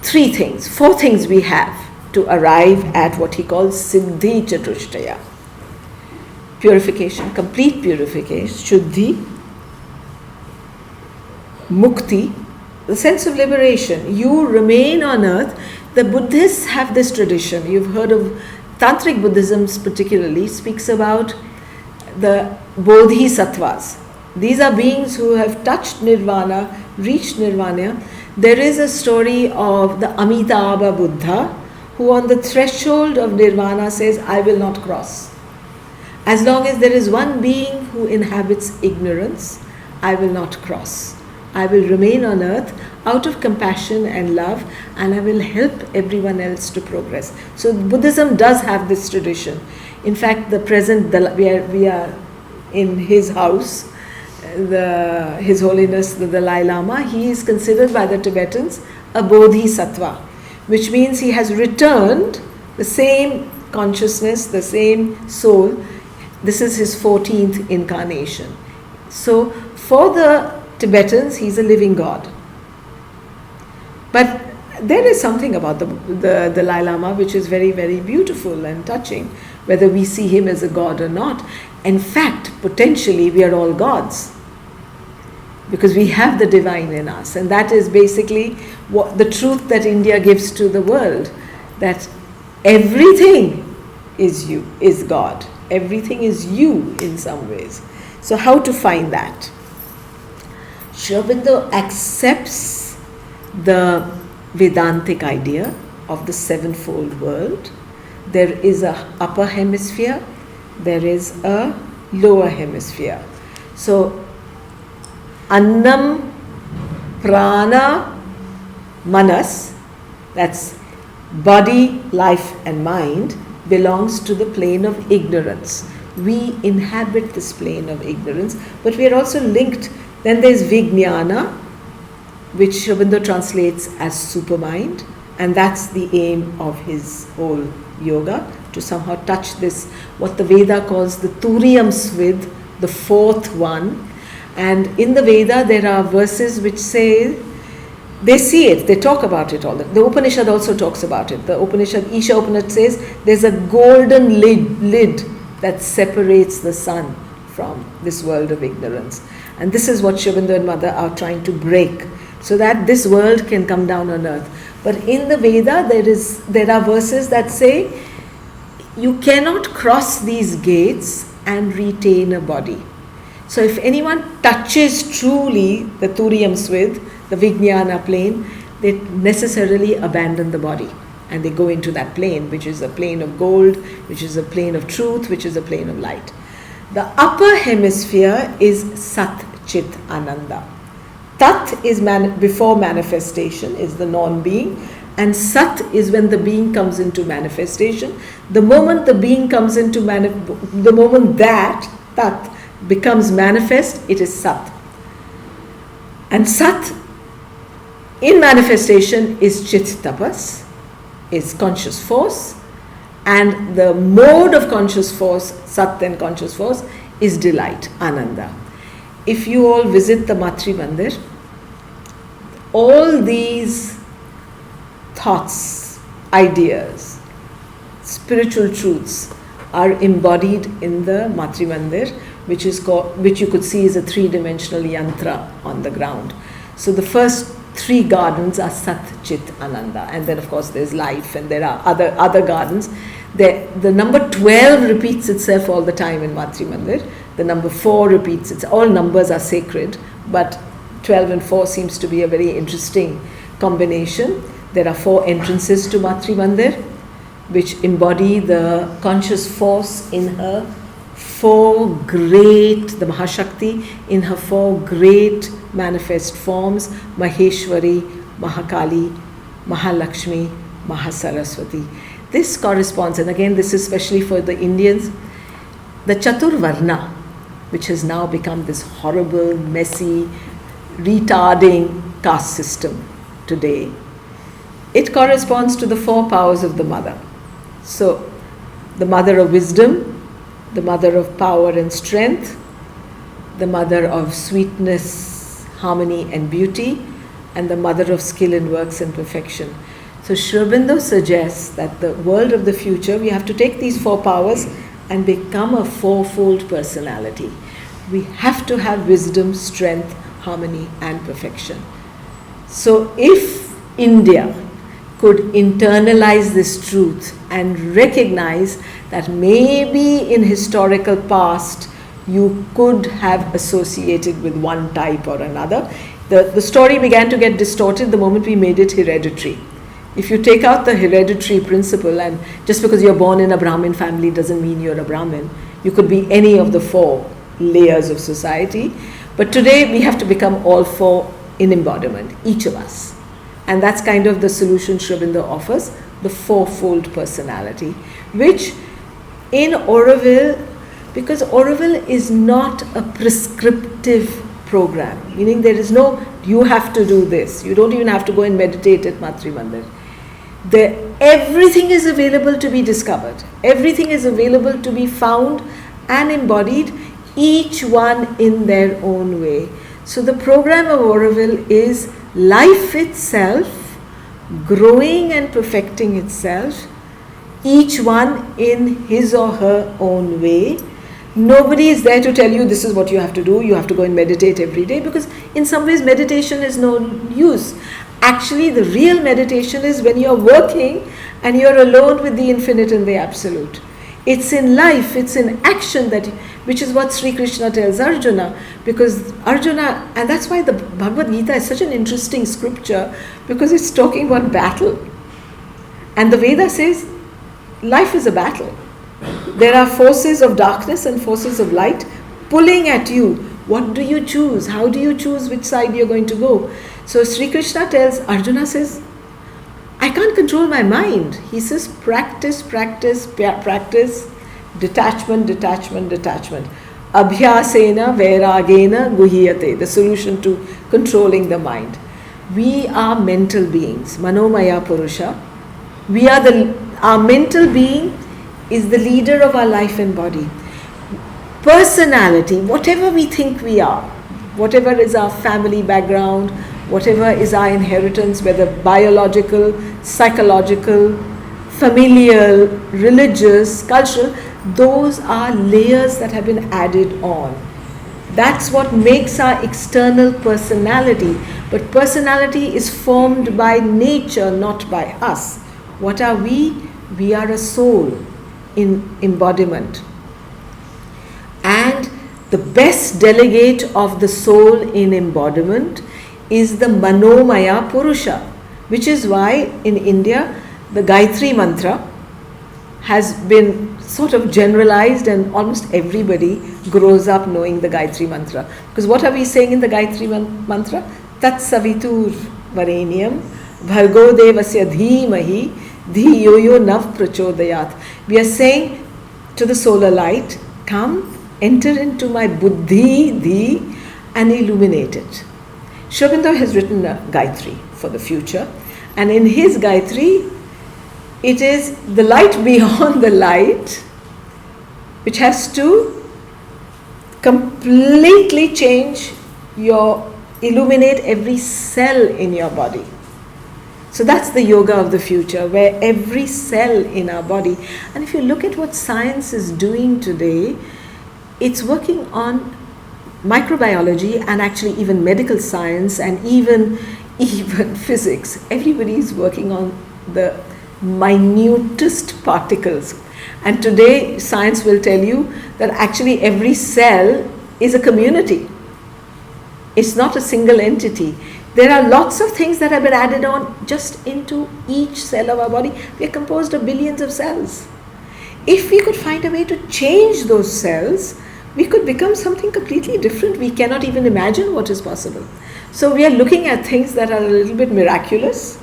S1: Four things we have to arrive at what he calls Siddhi Chatushtaya. Purification, complete purification, Shuddhi, Mukti, the sense of liberation. You remain on earth. The Buddhists have this tradition. You've heard of Tantric Buddhism, particularly speaks about the Bodhisattvas. These are beings who have touched nirvana, reached nirvana. There is a story of the Amitabha Buddha, who on the threshold of nirvana says, I will not cross. As long as there is one being who inhabits ignorance, I will not cross. I will remain on earth out of compassion and love, and I will help everyone else to progress. So Buddhism does have this tradition. In fact, we are in his house, His Holiness the Dalai Lama. He is considered by the Tibetans a Bodhisattva, which means he has returned the same consciousness, the same soul. This is his 14th incarnation. So for the Tibetans, he's a living God. But there is something about the Dalai Lama which is very, very beautiful and touching, whether we see him as a god or not. In fact, potentially we are all gods, because we have the divine in us, and that is basically what the truth that India gives to the world, that everything is God. Everything is you in some ways. So how to find that? Sri Aurobindo accepts the Vedantic idea of the sevenfold world. There is a upper hemisphere, there is a lower hemisphere. So Annam, Prana, Manas, that's body, life and mind, belongs to the plane of ignorance. We inhabit this plane of ignorance, but we are also linked. Then there's Vijnana, which Sri Aurobindo translates as supermind, and that's the aim of his whole yoga, to somehow touch this, what the Veda calls the Turiyam Svid, the fourth one. And in the Veda there are verses which say, they see it, they talk about it all. The Upanishad also talks about it. The Upanishad, Isha Upanishad says there's a golden lid that separates the sun from this world of ignorance. And this is what Sri Aurobindo and Mother are trying to break, so that this world can come down on earth. But in the Veda there are verses that say you cannot cross these gates and retain a body. So if anyone touches truly the Turiyam Svid, the Vijnana plane, they necessarily abandon the body and they go into that plane, which is a plane of gold, which is a plane of truth, which is a plane of light. The upper hemisphere is Sat Chit Ananda. Tat is before manifestation, is the non-being, and Sat is when the being comes into manifestation. The moment the being comes into the moment that Tat becomes manifest, it is Sat. And Sat in manifestation is Chit Tapas, is conscious force, and the mode of conscious force, Sat and conscious force, is delight, Ananda. If you all visit the Matri Mandir, all these thoughts, ideas, spiritual truths are embodied in the Matri Mandir, which you could see is a three-dimensional yantra on the ground. So the first three gardens are Sat, Chit, Ananda, and then of course there's life, and there are other gardens. The number 12 repeats itself all the time in Matri Mandir. The number 4 repeats itself. All numbers are sacred, but 12 and 4 seems to be a very interesting combination. There are 4 entrances to Matri Mandir, which embody the conscious force in her the Mahashakti, in her 4 great manifest forms, Maheshwari, Mahakali, Mahalakshmi, Mahasaraswati. This corresponds, and again this is especially for the Indians, the Chaturvarna, which has now become this horrible, messy, retarding caste system today. It corresponds to the 4 powers of the mother. So, the mother of wisdom, the mother of power and strength, the mother of sweetness, harmony and beauty, and the mother of skill in works and perfection. So Sri Aurobindo suggests that the world of the future, we have to take these 4 powers and become a 4-fold personality. We have to have wisdom, strength, harmony and perfection. So if India could internalize this truth and recognize that maybe in historical past you could have associated with one type or another. The story began to get distorted the moment we made it hereditary. If you take out the hereditary principle, and just because you're born in a Brahmin family doesn't mean you're a Brahmin, you could be any of the 4 layers of society. But today we have to become all 4 in embodiment, each of us. And that's kind of the solution Sri Aurobindo offers, the 4-fold personality, which in Auroville, because Auroville is not a prescriptive program, meaning there is no, you have to do this. You don't even have to go and meditate at Matri Mandir. Everything is available to be discovered. Everything is available to be found and embodied, each one in their own way. So the program of Auroville is life itself, growing and perfecting itself, each one in his or her own way. Nobody is there to tell you this is what you have to do, you have to go and meditate every day, because in some ways meditation is no use. Actually, the real meditation is when you're working and you're alone with the infinite and the absolute. It's in life, it's in action, which is what Sri Krishna tells Arjuna, because Arjuna, and that's why the Bhagavad Gita is such an interesting scripture, because it's talking about battle. And the Veda says life is a battle. There are forces of darkness and forces of light pulling at you. What do you choose? How do you choose which side you're going to go? So Sri Krishna tells, Arjuna says, I can't control my mind. He says, practice, practice, practice, detachment, detachment, detachment. Abhyasena vairagena guhyate, the solution to controlling the mind. We are mental beings, manomaya purusha. Our mental being is the leader of our life and body. Personality, whatever we think we are, whatever is our family background, whatever is our inheritance, whether biological, psychological, familial, religious, cultural, those are layers that have been added on. That's what makes our external personality. But personality is formed by nature, not by us. What are we? We are a soul in embodiment. And the best delegate of the soul in embodiment is the Manomaya Purusha, which is why in India the Gayatri Mantra has been sort of generalized and almost everybody grows up knowing the Gayatri Mantra. Because what are we saying in the Gayatri Mantra? Tat Savitur Varenyam Bhargo Devasya Dhimahi Dhiyoyo Nav Prachodayat. We are saying to the solar light, come, enter into my Buddhi, Dhi, and illuminate it. Sri Aurobindo has written a Gayatri for the future, and in his Gayatri, it is the light beyond the light, which has to completely change illuminate every cell in your body. So that's the yoga of the future, where every cell in our body, and if you look at what science is doing today, it's working on microbiology and actually even medical science and even physics. Everybody is working on the minutest particles. And today science will tell you that actually every cell is a community. It's not a single entity. There are lots of things that have been added on just into each cell of our body. We are composed of billions of cells. If we could find a way to change those cells, we could become something completely different. We cannot even imagine what is possible. So we are looking at things that are a little bit miraculous,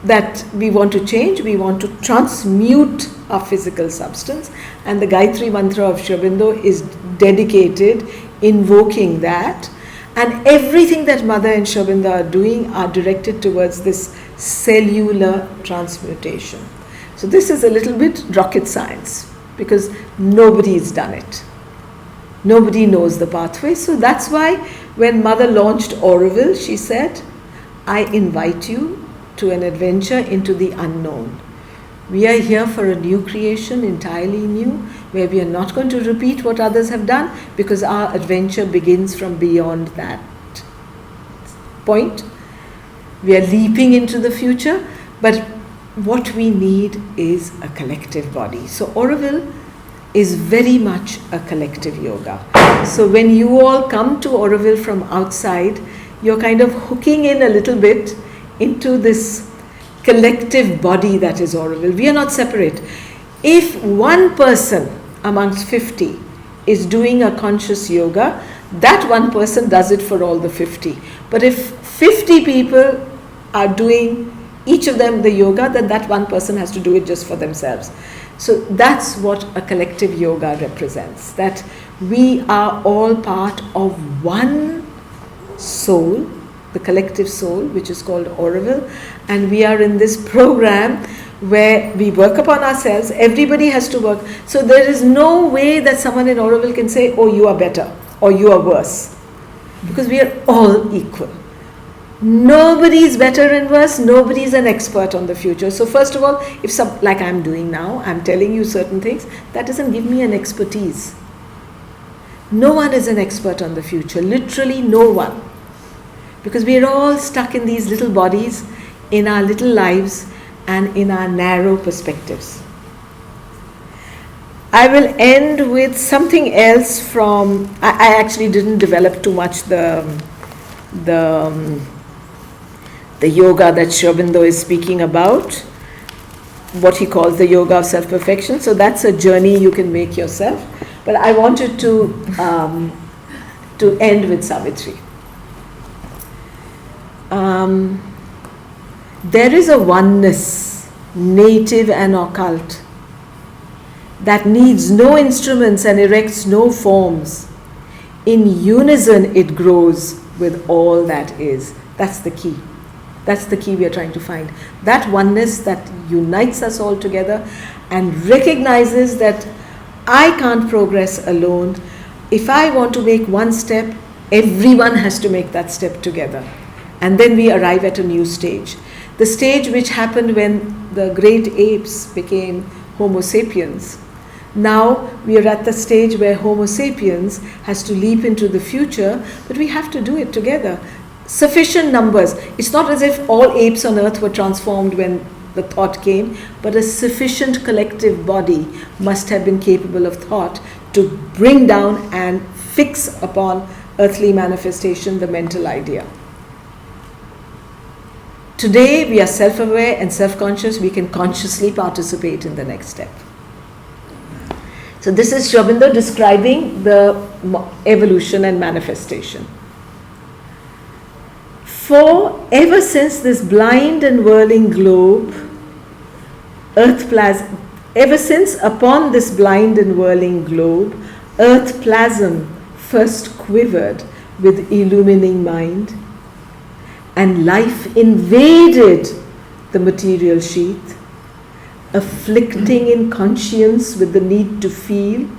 S1: that we want to change. We want to transmute our physical substance. And the Gayatri Mantra of Sri Aurobindo is dedicated, invoking that. And everything that Mother and Sri Aurobindo are doing are directed towards this cellular transmutation. So this is a little bit rocket science, because nobody's done it. Nobody knows the pathway. So that's why when Mother launched Auroville, she said, I invite you to an adventure into the unknown. We are here for a new creation, entirely new, where we are not going to repeat what others have done, because our adventure begins from beyond that point. We are leaping into the future, But what we need is a collective body. So Auroville is very much a collective yoga. So when you all come to Auroville from outside, you're kind of hooking in a little bit into this collective body that is Auroville. We are not separate. If one person amongst 50 is doing a conscious yoga, that one person does it for all the 50. But if 50 people are doing each of them the yoga, then that one person has to do it just for themselves. So that's what a collective yoga represents, that we are all part of one soul, the collective soul, which is called Auroville, and we are in this program where we work upon ourselves. Everybody has to work. So there is no way that someone in Auroville can say, oh, you are better or you are worse, because we are all equal. Nobody is better and worse. Nobody is an expert on the future. So first of all, if like I'm doing now, I'm telling you certain things, that doesn't give me an expertise. No one is an expert on the future. Literally no one. Because we are all stuck in these little bodies, in our little lives, and in our narrow perspectives. I will end with something else from, I actually didn't develop too much the yoga that Sri Aurobindo is speaking about, what he calls the yoga of self-perfection. So that's a journey you can make yourself. But I wanted to end with Savitri. There is a oneness, native and occult, that needs no instruments and erects no forms. In unison it grows with all that is. That's the key. That's the key we are trying to find. That oneness that unites us all together and recognizes that I can't progress alone. If I want to make one step, everyone has to make that step together. And then we arrive at a new stage. The stage which happened when the great apes became Homo sapiens. Now we are at the stage where Homo sapiens has to leap into the future, but we have to do it together. Sufficient numbers. It's not as if all apes on earth were transformed when the thought came, but a sufficient collective body must have been capable of thought to bring down and fix upon earthly manifestation the mental idea. Today we are self-aware and self-conscious. We can consciously participate in the next step. So this is Sri Aurobindo describing the evolution and manifestation. For ever since this blind and whirling globe, ever since upon this blind and whirling globe, earth plasm first quivered with illumining mind, and life invaded the material sheath, afflicting in conscience with the need to feel.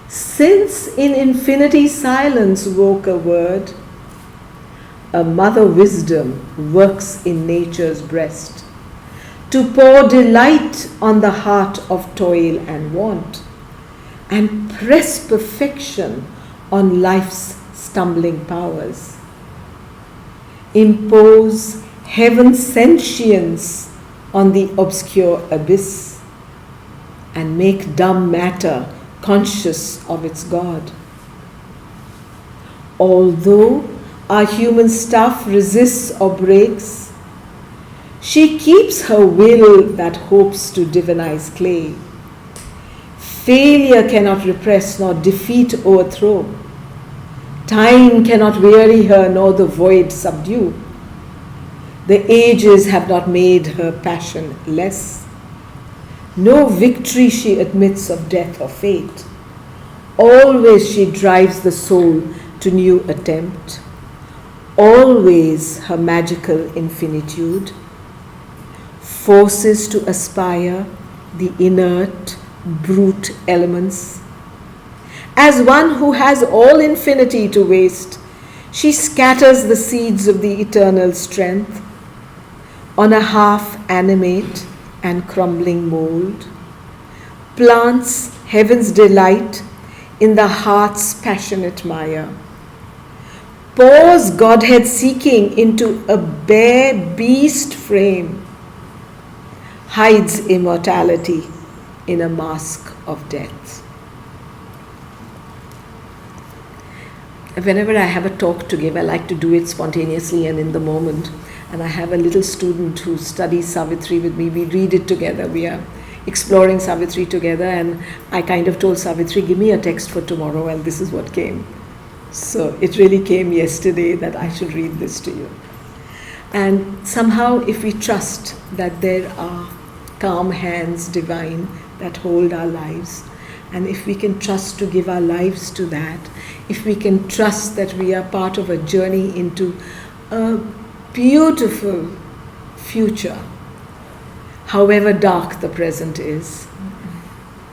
S1: Since in infinity silence woke a word, a mother wisdom works in nature's breast to pour delight on the heart of toil and want, and press perfection on life's stumbling powers. Impose heaven's sentience on the obscure abyss, and make dumb matter conscious of its God. Although our human stuff resists or breaks, she keeps her will that hopes to divinize clay. Failure cannot repress nor defeat overthrow. Time cannot weary her nor the void subdue. The ages have not made her passion less. No victory she admits of death or fate. Always she drives the soul to new attempt. Always her magical infinitude forces to aspire the inert, brute elements. As one who has all infinity to waste, she scatters the seeds of the eternal strength on a half-animate and crumbling mold, plants heaven's delight in the heart's passionate mire, pours Godhead seeking into a bare beast frame, hides immortality in a mask of death. Whenever I have a talk to give, I like to do it spontaneously and in the moment. And I have a little student who studies Savitri with me. We read it together. We are exploring Savitri together. And I kind of told Savitri, give me a text for tomorrow. And this is what came. So it really came yesterday that I should read this to you. And somehow, if we trust that there are calm hands divine that hold our lives, and if we can trust to give our lives to that, if we can trust that we are part of a journey into a beautiful future, however dark the present is,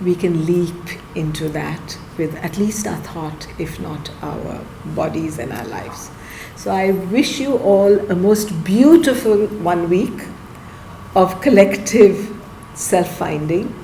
S1: we can leap into that with at least our thought, if not our bodies and our lives. So I wish you all a most beautiful 1 week of collective self-finding.